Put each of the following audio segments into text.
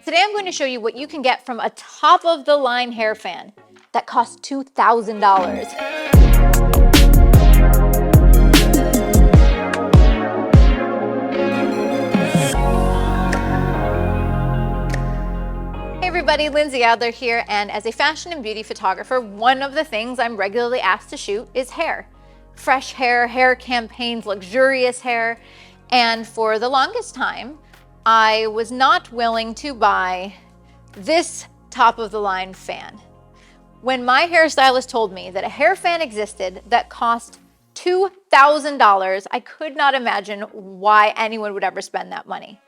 Today I'm going to show you what you can get from a top-of-the-line hair fan that costs $2,000. Hey everybody, Lindsay Adler here, and as a fashion and beauty photographer, one of the things I'm regularly asked to shoot is hair. Fresh hair, hair campaigns, luxurious hair, and for the longest time, I was not willing to buy this top-of-the-line fan. When my hairstylist told me that a hair fan existed that cost $2,000, I could not imagine why anyone would ever spend that money.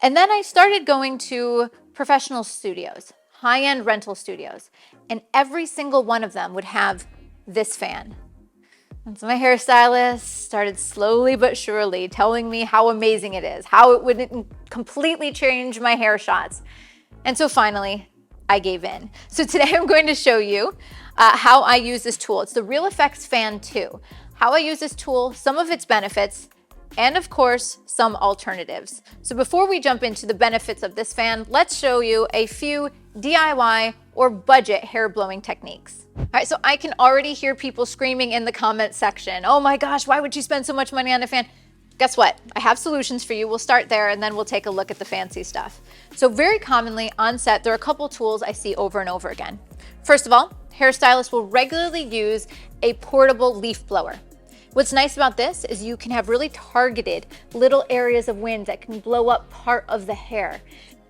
And then I started going to professional studios, high-end rental studios, and every single one of them would have this fan. And so my hairstylist started slowly but surely telling me how amazing it is, how it would completely change my hair shots. And so finally, I gave in. So today I'm going to show you how I use this tool. It's the Reel EFX Fan 2. How I use this tool, some of its benefits, and of course, some alternatives. So before we jump into the benefits of this fan, let's show you a few DIY or budget hair blowing techniques. All right, so I can already hear people screaming in the comment section, oh my gosh, why would you spend so much money on a fan? Guess what? I have solutions for you. We'll start there and then we'll take a look at the fancy stuff. So very commonly on set, there are a couple tools I see over and over again. First of all, hairstylists will regularly use a portable leaf blower. What's nice about this is you can have really targeted little areas of wind that can blow up part of the hair.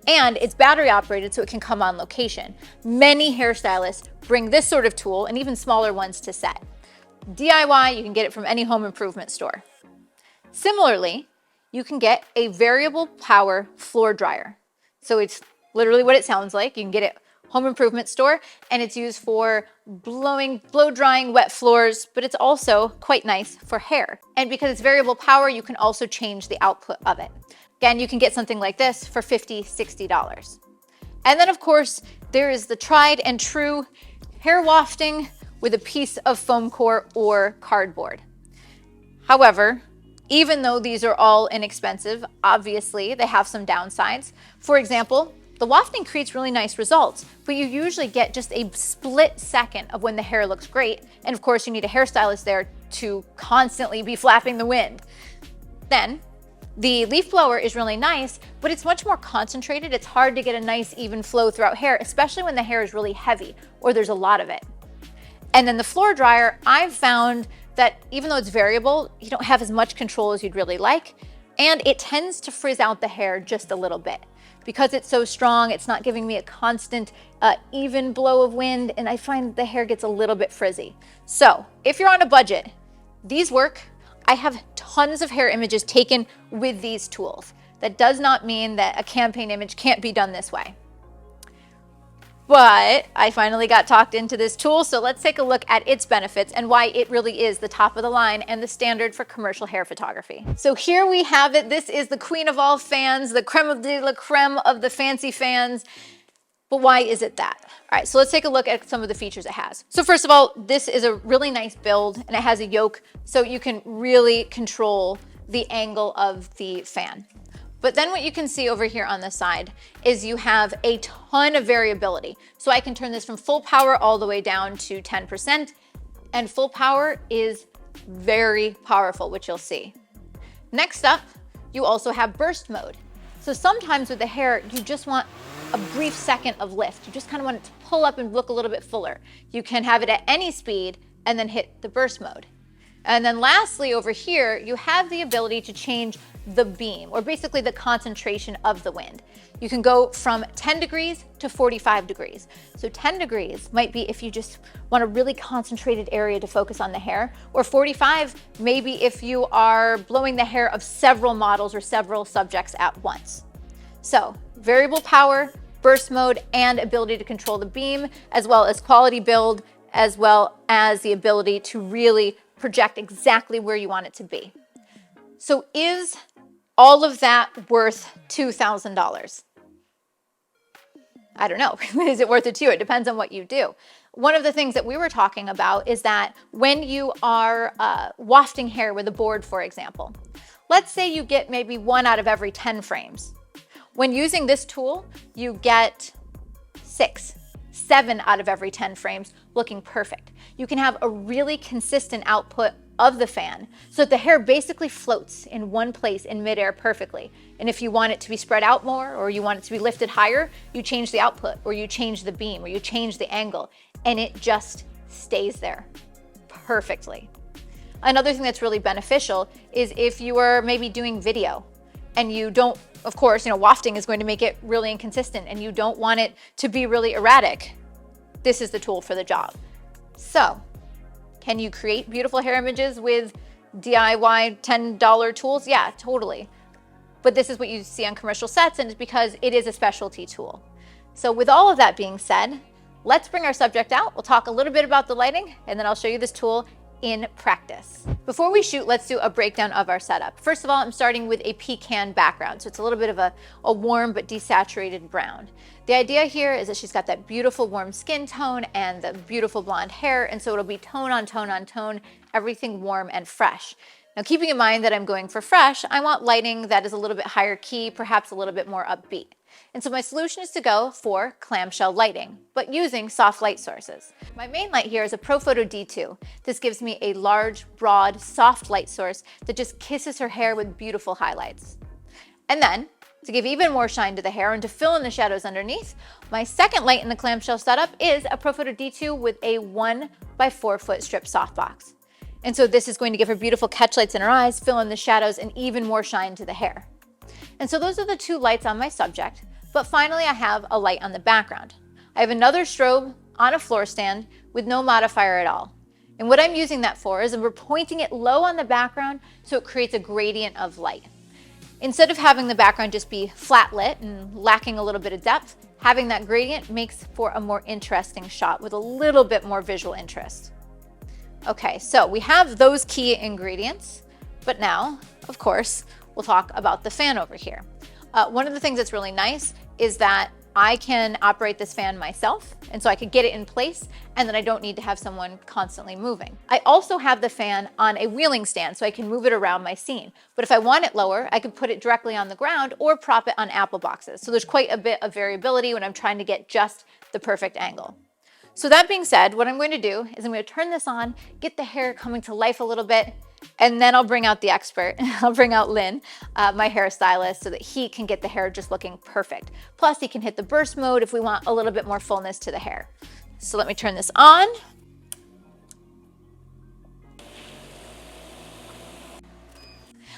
And it's battery operated, so it can come on location. Many hairstylists bring this sort of tool and even smaller ones to set. DIY, you can get it from any home improvement store. Similarly, you can get a variable power floor dryer. So it's literally what it sounds like. You can get it home improvement store, and it's used for blow drying wet floors, but it's also quite nice for hair. And because it's variable power, you can also change the output of it. Again, you can get something like this for $50, $60. And then of course, there is the tried and true hair wafting with a piece of foam core or cardboard. However, even though these are all inexpensive, obviously they have some downsides. For example, the wafting creates really nice results, but you usually get just a split second of when the hair looks great. And of course, you need a hairstylist there to constantly be flapping the wind. Then, the leaf blower is really nice, but it's much more concentrated. It's hard to get a nice even flow throughout hair, especially when the hair is really heavy or there's a lot of it. And then the floor dryer, I've found that even though it's variable, you don't have as much control as you'd really like, and it tends to frizz out the hair just a little bit. Because it's so strong, it's not giving me a constant even blow of wind, and I find the hair gets a little bit frizzy. So if you're on a budget, these work. I have tons of hair images taken with these tools. That does not mean that a campaign image can't be done this way. But I finally got talked into this tool, so let's take a look at its benefits and why it really is the top of the line and the standard for commercial hair photography. So here we have it. This is the queen of all fans, the creme de la creme of the fancy fans. But why is it that? All right, so let's take a look at some of the features it has. So first of all, this is a really nice build and it has a yoke, so you can really control the angle of the fan. But then what you can see over here on the side is you have a ton of variability. So I can turn this from full power all the way down to 10%, and full power is very powerful, which you'll see. Next up, you also have burst mode. So sometimes with the hair, you just want a brief second of lift. You just kind of want it to pull up and look a little bit fuller. You can have it at any speed and then hit the burst mode. And then lastly, over here, you have the ability to change the beam, or basically the concentration of the wind. You can go from 10 degrees to 45 degrees. So 10 degrees might be if you just want a really concentrated area to focus on the hair, or 45 maybe if you are blowing the hair of several models or several subjects at once. So variable power, burst mode, and ability to control the beam, as well as quality build, as well as the ability to really project exactly where you want it to be. So is all of that worth $2,000? I don't know. Is it worth it to you? It depends on what you do. One of the things that we were talking about is that when you are wafting hair with a board, for example, let's say you get maybe 1 out of every 10 frames. When using this tool, you get 7 out of every 10 frames looking perfect. You can have a really consistent output of the fan so that the hair basically floats in one place in midair perfectly. And if you want it to be spread out more, or you want it to be lifted higher, you change the output, or you change the beam, or you change the angle, and it just stays there perfectly. Another thing that's really beneficial is if you are maybe doing video and you don't, of course, wafting is going to make it really inconsistent and you don't want it to be really erratic. This is the tool for the job. So, can you create beautiful hair images with DIY $10 tools? Yeah, totally. But this is what you see on commercial sets, and it's because it is a specialty tool. So with all of that being said, let's bring our subject out. We'll talk a little bit about the lighting, and then I'll show you this tool in practice. Before we shoot, let's do a breakdown of our setup. First of all, I'm starting with a pecan background. So it's a little bit of a warm but desaturated brown. The idea here is that she's got that beautiful warm skin tone and the beautiful blonde hair. And so it'll be tone on tone on tone, everything warm and fresh. Now, keeping in mind that I'm going for fresh, I want lighting that is a little bit higher key, perhaps a little bit more upbeat. And so my solution is to go for clamshell lighting, but using soft light sources. My main light here is a ProPhoto D2. This gives me a large, broad, soft light source that just kisses her hair with beautiful highlights. And then, to give even more shine to the hair and to fill in the shadows underneath, my second light in the clamshell setup is a ProPhoto D2 with a 1x4 foot strip softbox. And so this is going to give her beautiful catch lights in her eyes, fill in the shadows, and even more shine to the hair. And so those are the two lights on my subject, but finally I have a light on the background. I have another strobe on a floor stand with no modifier at all. And what I'm using that for is we're pointing it low on the background so it creates a gradient of light. Instead of having the background just be flat lit and lacking a little bit of depth, having that gradient makes for a more interesting shot with a little bit more visual interest. Okay, so we have those key ingredients, but now, of course, we'll talk about the fan over here. One of the things that's really nice is that I can operate this fan myself, and so I could get it in place, and then I don't need to have someone constantly moving. I also have the fan on a wheeling stand, so I can move it around my scene. But if I want it lower, I could put it directly on the ground or prop it on apple boxes. So there's quite a bit of variability when I'm trying to get just the perfect angle. So that being said, what I'm going to do is I'm going to turn this on, get the hair coming to life a little bit, and then I'll bring out the expert. I'll bring out Lynn, my hairstylist, so that he can get the hair just looking perfect. Plus, he can hit the burst mode if we want a little bit more fullness to the hair. So let me turn this on.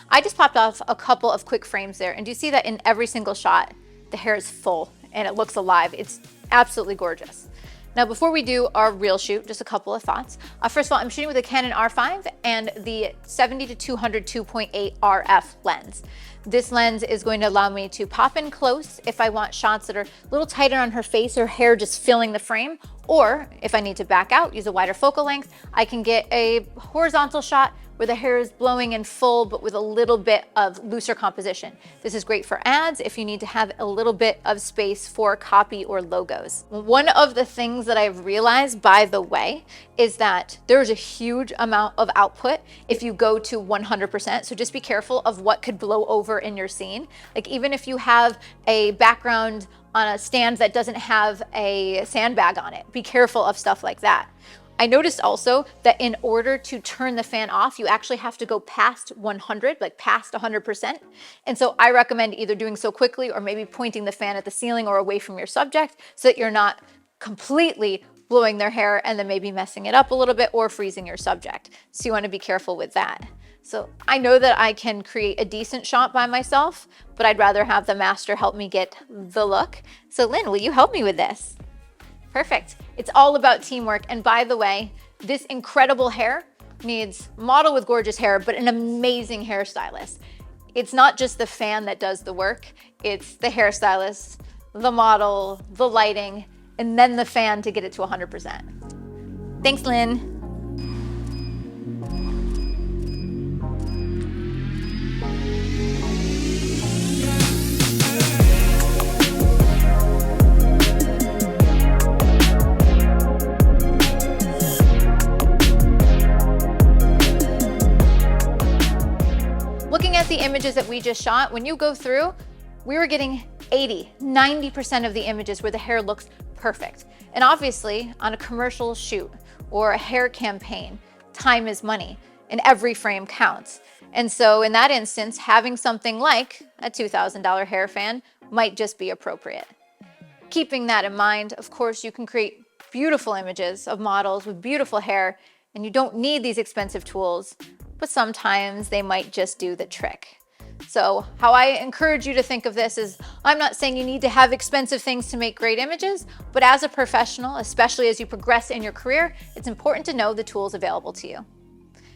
I just popped off a couple of quick frames there, and you see that in every single shot, the hair is full and it looks alive. It's absolutely gorgeous. Now, before we do our reel shoot, just a couple of thoughts. First of all, I'm shooting with a Canon R5 and the 70-200 2.8 RF lens. This lens is going to allow me to pop in close if I want shots that are a little tighter on her face, her hair just filling the frame, or if I need to back out, use a wider focal length, I can get a horizontal shot where the hair is blowing in full, but with a little bit of looser composition. This is great for ads if you need to have a little bit of space for copy or logos. One of the things that I've realized, by the way, is that there's a huge amount of output if you go to 100%. So just be careful of what could blow over in your scene. Like even if you have a background on a stand that doesn't have a sandbag on it, be careful of stuff like that. I noticed also that in order to turn the fan off, you actually have to go past 100, like past 100%. And so I recommend either doing so quickly or maybe pointing the fan at the ceiling or away from your subject so that you're not completely blowing their hair and then maybe messing it up a little bit or freezing your subject. So you want to be careful with that. So I know that I can create a decent shot by myself, but I'd rather have the master help me get the look. So Lynn, will you help me with this? Perfect. It's all about teamwork. And by the way, this incredible hair needs a model with gorgeous hair, but an amazing hairstylist. It's not just the fan that does the work. It's the hairstylist, the model, the lighting, and then the fan to get it to 100%. Thanks, Lynn. Looking at the images that we just shot, when you go through, we were getting 80, 90% of the images where the hair looks perfect. And obviously, on a commercial shoot or a hair campaign, time is money and every frame counts. And so in that instance, having something like a $2,000 hair fan might just be appropriate. Keeping that in mind, of course, you can create beautiful images of models with beautiful hair, and you don't need these expensive tools, but sometimes they might just do the trick. So how I encourage you to think of this is, I'm not saying you need to have expensive things to make great images, but as a professional, especially as you progress in your career, it's important to know the tools available to you.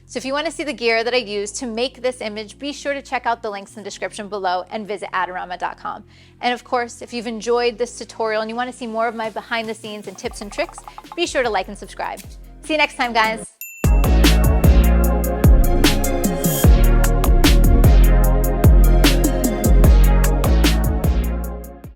So if you want to see the gear that I use to make this image, be sure to check out the links in the description below and visit adorama.com. And of course, if you've enjoyed this tutorial and you want to see more of my behind the scenes and tips and tricks, be sure to like and subscribe. See you next time, guys.